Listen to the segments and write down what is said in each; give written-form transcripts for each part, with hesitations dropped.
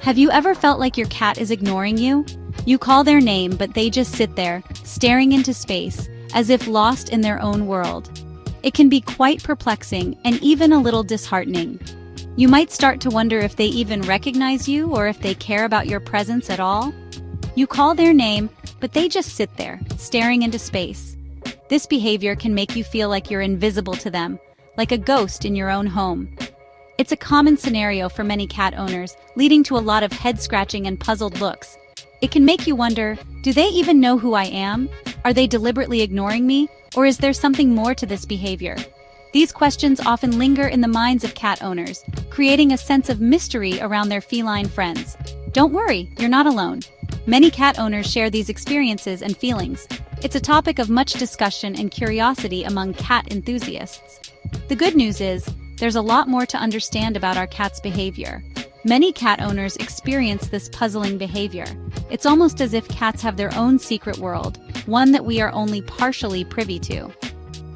Have you ever felt like your cat is ignoring you? You call their name, but they just sit there, staring into space, as if lost in their own world. It can be quite perplexing and even a little disheartening. You might start to wonder if they even recognize you or if they care about your presence at all. You call their name, but they just sit there, staring into space. This behavior can make you feel like you're invisible to them, like a ghost in your own home. It's a common scenario for many cat owners, leading to a lot of head-scratching and puzzled looks. It can make you wonder, do they even know who I am? Are they deliberately ignoring me? Or is there something more to this behavior? These questions often linger in the minds of cat owners, creating a sense of mystery around their feline friends. Don't worry, you're not alone. Many cat owners share these experiences and feelings. It's a topic of much discussion and curiosity among cat enthusiasts. The good news is, there's a lot more to understand about our cat's behavior. Many cat owners experience this puzzling behavior. It's almost as if cats have their own secret world, one that we are only partially privy to.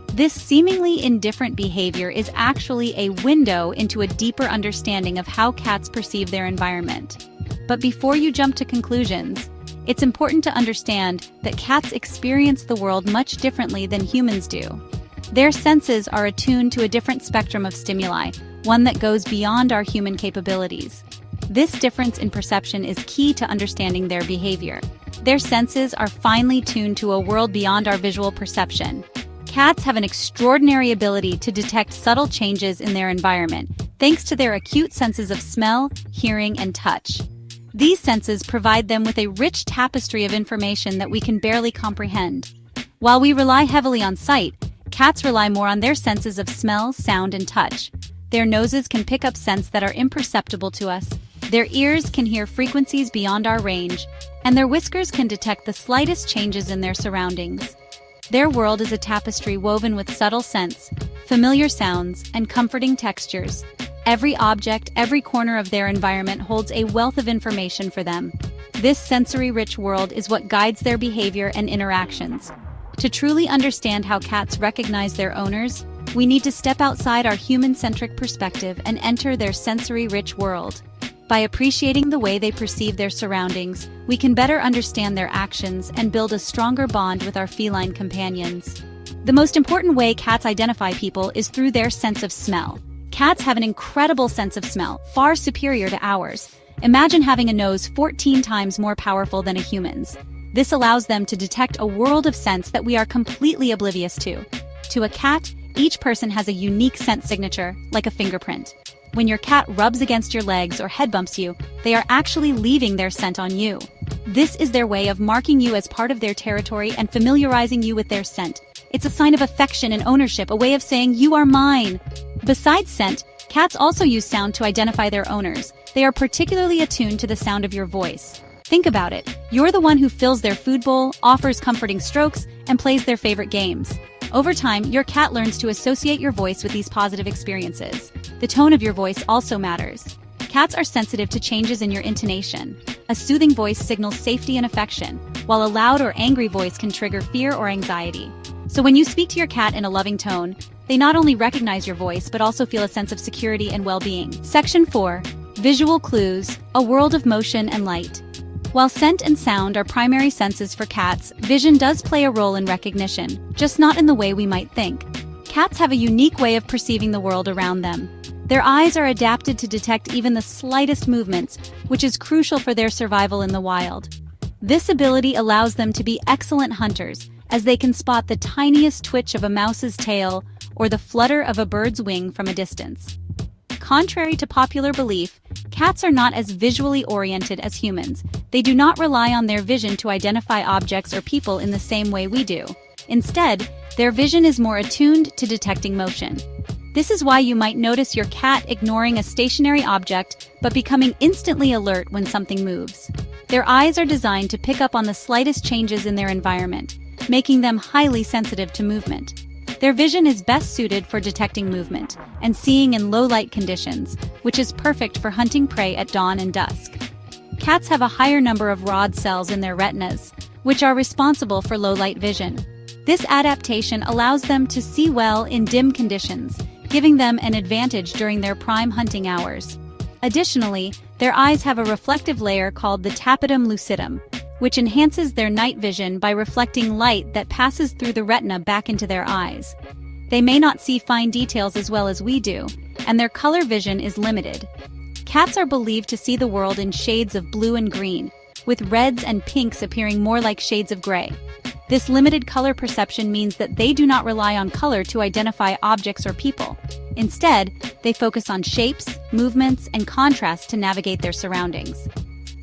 This seemingly indifferent behavior is actually a window into a deeper understanding of how cats perceive their environment. But before you jump to conclusions, it's important to understand that cats experience the world much differently than humans do. Their senses are attuned to a different spectrum of stimuli, one that goes beyond our human capabilities. This difference in perception is key to understanding their behavior. Their senses are finely tuned to a world beyond our visual perception. Cats have an extraordinary ability to detect subtle changes in their environment, thanks to their acute senses of smell, hearing, and touch. These senses provide them with a rich tapestry of information that we can barely comprehend. While we rely heavily on sight, cats rely more on their senses of smell, sound, and touch. Their noses can pick up scents that are imperceptible to us. Their ears can hear frequencies beyond our range, and their whiskers can detect the slightest changes in their surroundings. Their world is a tapestry woven with subtle scents, familiar sounds, and comforting textures. Every object, every corner of their environment holds a wealth of information for them. This sensory-rich world is what guides their behavior and interactions. To truly understand how cats recognize their owners, we need to step outside our human-centric perspective and enter their sensory-rich world. By appreciating the way they perceive their surroundings, we can better understand their actions and build a stronger bond with our feline companions. The most important way cats identify people is through their sense of smell. Cats have an incredible sense of smell, far superior to ours. Imagine having a nose 14 times more powerful than a human's. This allows them to detect a world of scents that we are completely oblivious to. To a cat, each person has a unique scent signature, like a fingerprint. When your cat rubs against your legs or head bumps you, they are actually leaving their scent on you. This is their way of marking you as part of their territory and familiarizing you with their scent. It's a sign of affection and ownership, a way of saying, "You are mine." Besides scent, cats also use sound to identify their owners. They are particularly attuned to the sound of your voice. Think about it. You're the one who fills their food bowl, offers comforting strokes, and plays their favorite games. Over time, your cat learns to associate your voice with these positive experiences. The tone of your voice also matters. Cats are sensitive to changes in your intonation. A soothing voice signals safety and affection, while a loud or angry voice can trigger fear or anxiety. So when you speak to your cat in a loving tone, they not only recognize your voice but also feel a sense of security and well-being. Section 4. Visual clues, a world of motion and light. While scent and sound are primary senses for cats, vision does play a role in recognition, just not in the way we might think. Cats have a unique way of perceiving the world around them. Their eyes are adapted to detect even the slightest movements, which is crucial for their survival in the wild. This ability allows them to be excellent hunters, as they can spot the tiniest twitch of a mouse's tail or the flutter of a bird's wing from a distance. Contrary to popular belief, cats are not as visually oriented as humans. They do not rely on their vision to identify objects or people in the same way we do. Instead, their vision is more attuned to detecting motion. This is why you might notice your cat ignoring a stationary object but becoming instantly alert when something moves. Their eyes are designed to pick up on the slightest changes in their environment, making them highly sensitive to movement. Their vision is best suited for detecting movement and seeing in low-light conditions, which is perfect for hunting prey at dawn and dusk. Cats have a higher number of rod cells in their retinas, which are responsible for low-light vision. This adaptation allows them to see well in dim conditions, giving them an advantage during their prime hunting hours. Additionally, their eyes have a reflective layer called the tapetum lucidum, which enhances their night vision by reflecting light that passes through the retina back into their eyes. They may not see fine details as well as we do, and their color vision is limited. Cats are believed to see the world in shades of blue and green, with reds and pinks appearing more like shades of gray. This limited color perception means that they do not rely on color to identify objects or people. Instead, they focus on shapes, movements, and contrast to navigate their surroundings.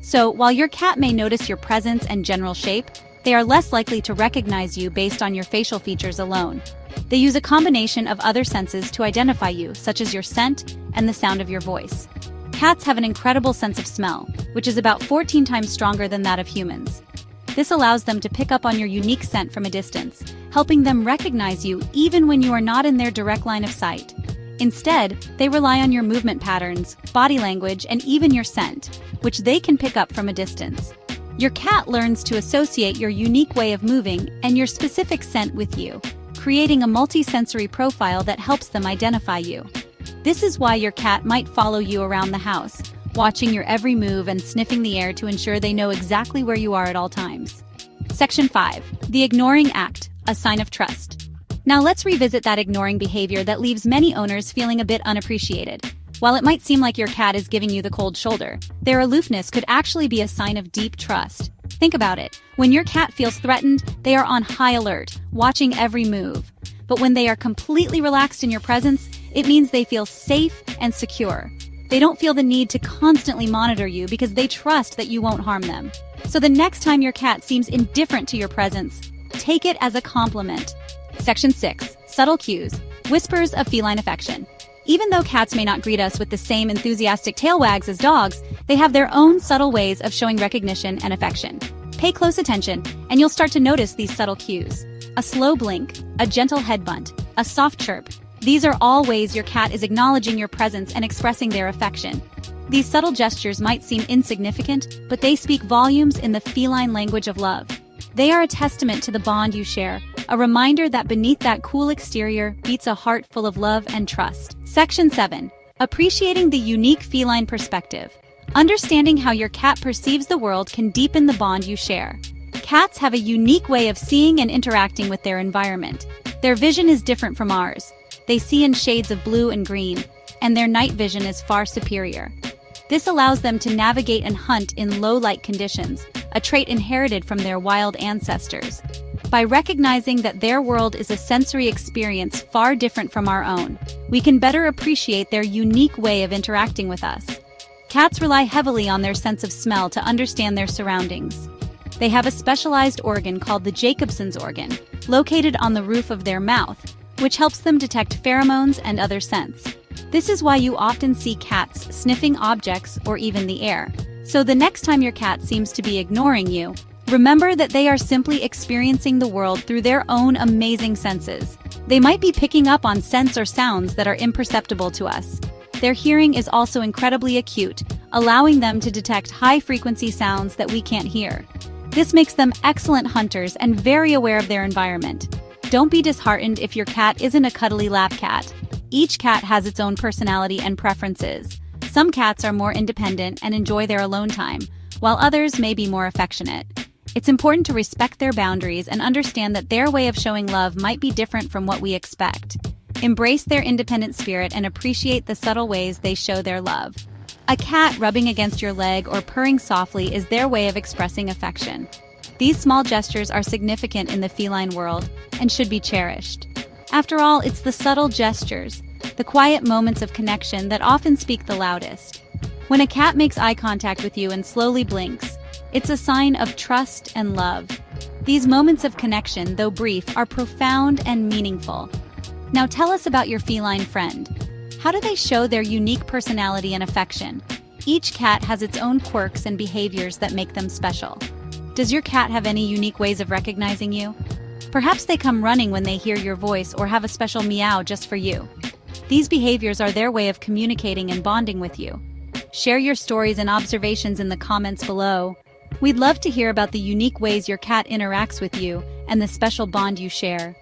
So, while your cat may notice your presence and general shape, they are less likely to recognize you based on your facial features alone. They use a combination of other senses to identify you, such as your scent and the sound of your voice. Cats have an incredible sense of smell, which is about 14 times stronger than that of humans. This allows them to pick up on your unique scent from a distance, helping them recognize you even when you are not in their direct line of sight. Instead, they rely on your movement patterns, body language, and even your scent, which they can pick up from a distance. Your cat learns to associate your unique way of moving and your specific scent with you, creating a multi-sensory profile that helps them identify you. This is why your cat might follow you around the house, watching your every move and sniffing the air to ensure they know exactly where you are at all times. Section 5. The ignoring act, a sign of trust. Now let's revisit that ignoring behavior that leaves many owners feeling a bit unappreciated. While it might seem like your cat is giving you the cold shoulder, their aloofness could actually be a sign of deep trust. Think about it. When your cat feels threatened, they are on high alert, watching every move. But when they are completely relaxed in your presence, it means they feel safe and secure. They don't feel the need to constantly monitor you because they trust that you won't harm them. So the next time your cat seems indifferent to your presence, take it as a compliment. Section 6. Subtle cues. Whispers of feline affection. Even though cats may not greet us with the same enthusiastic tail wags as dogs, they have their own subtle ways of showing recognition and affection. Pay close attention, and you'll start to notice these subtle cues. A slow blink, a gentle head bunt, a soft chirp. These are all ways your cat is acknowledging your presence and expressing their affection. These subtle gestures might seem insignificant, but they speak volumes in the feline language of love. They are a testament to the bond you share, a reminder that beneath that cool exterior beats a heart full of love and trust. Section 7. Appreciating the unique feline perspective. Understanding how your cat perceives the world can deepen the bond you share. Cats have a unique way of seeing and interacting with their environment. Their vision is different from ours. They see in shades of blue and green, and their night vision is far superior. This allows them to navigate and hunt in low-light conditions, a trait inherited from their wild ancestors. By recognizing that their world is a sensory experience far different from our own, we can better appreciate their unique way of interacting with us. Cats rely heavily on their sense of smell to understand their surroundings. They have a specialized organ called the Jacobson's organ, located on the roof of their mouth, which helps them detect pheromones and other scents. This is why you often see cats sniffing objects or even the air. So the next time your cat seems to be ignoring you, remember that they are simply experiencing the world through their own amazing senses. They might be picking up on scents or sounds that are imperceptible to us. Their hearing is also incredibly acute, allowing them to detect high-frequency sounds that we can't hear. This makes them excellent hunters and very aware of their environment. Don't be disheartened if your cat isn't a cuddly lap cat. Each cat has its own personality and preferences. Some cats are more independent and enjoy their alone time, while others may be more affectionate. It's important to respect their boundaries and understand that their way of showing love might be different from what we expect. Embrace their independent spirit and appreciate the subtle ways they show their love. A cat rubbing against your leg or purring softly is their way of expressing affection. These small gestures are significant in the feline world and should be cherished. After all, it's the subtle gestures, the quiet moments of connection that often speak the loudest. When a cat makes eye contact with you and slowly blinks, it's a sign of trust and love. These moments of connection, though brief, are profound and meaningful. Now tell us about your feline friend. How do they show their unique personality and affection? Each cat has its own quirks and behaviors that make them special. Does your cat have any unique ways of recognizing you? Perhaps they come running when they hear your voice or have a special meow just for you. These behaviors are their way of communicating and bonding with you. Share your stories and observations in the comments below. We'd love to hear about the unique ways your cat interacts with you and the special bond you share.